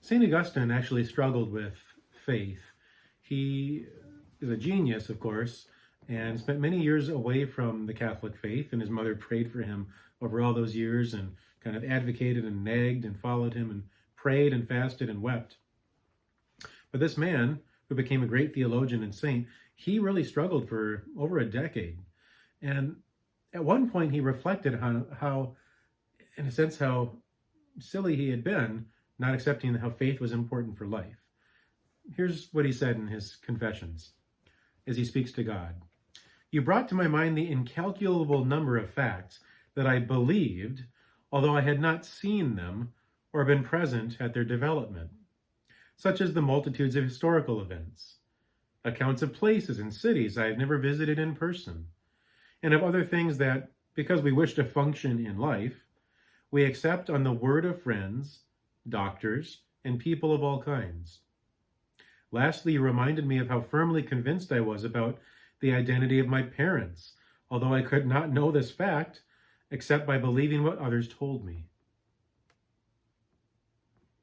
St. Augustine actually struggled with faith. He is a genius, of course, and spent many years away from the Catholic faith, and his mother prayed for him over all those years and kind of advocated and nagged and followed him and prayed and fasted and wept. But this man, who became a great theologian and saint, he really struggled for over a decade. And at one point he reflected on how, in a sense, how silly he had been, not accepting how faith was important for life. Here's what he said in his Confessions as he speaks to God. You brought to my mind the incalculable number of facts that I believed, although I had not seen them or been present at their development, such as the multitudes of historical events, accounts of places and cities I have never visited in person, and of other things that, because we wish to function in life, we accept on the word of friends, doctors, and people of all kinds. Lastly, you reminded me of how firmly convinced I was about the identity of my parents, although I could not know this fact except by believing what others told me.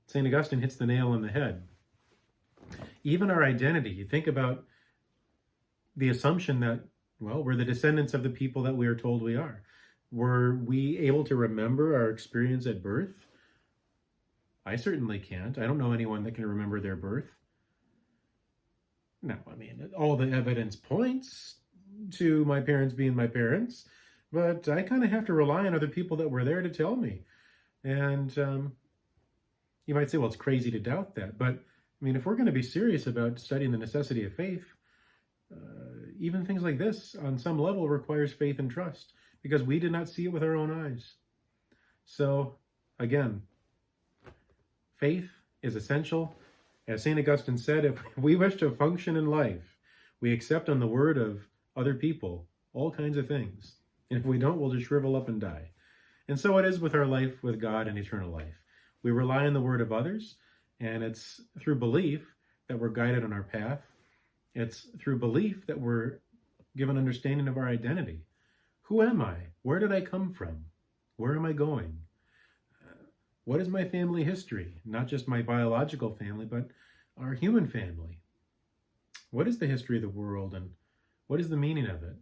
St. Augustine hits the nail on the head. Even our identity, you think about the assumption that, well, we're the descendants of the people that we are told we are. Were we able to remember our experience at birth? I certainly can't. I don't know anyone that can remember their birth. Now, I mean, all the evidence points to my parents being my parents, but I kind of have to rely on other people that were there to tell me. And you might say, well, it's crazy to doubt that. But, I mean, if we're going to be serious about studying the necessity of faith, even things like this, on some level, requires faith and trust, because we did not see it with our own eyes. So, again, faith is essential. As St. Augustine said, if we wish to function in life, we accept on the word of other people all kinds of things. And if we don't, we'll just shrivel up and die. And so it is with our life with God and eternal life. We rely on the word of others, and it's through belief that we're guided on our path. It's through belief that we're given understanding of our identity. Who am I? Where did I come from? Where am I going? What is my family history? Not just my biological family, but our human family. What is the history of the world, and what is the meaning of it?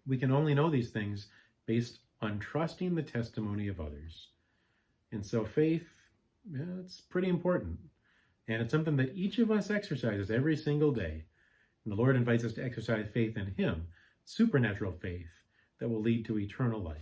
We can only know these things based on trusting the testimony of others. And so faith, it's pretty important. And it's something that each of us exercises every single day. And the Lord invites us to exercise faith in Him, supernatural faith that will lead to eternal life.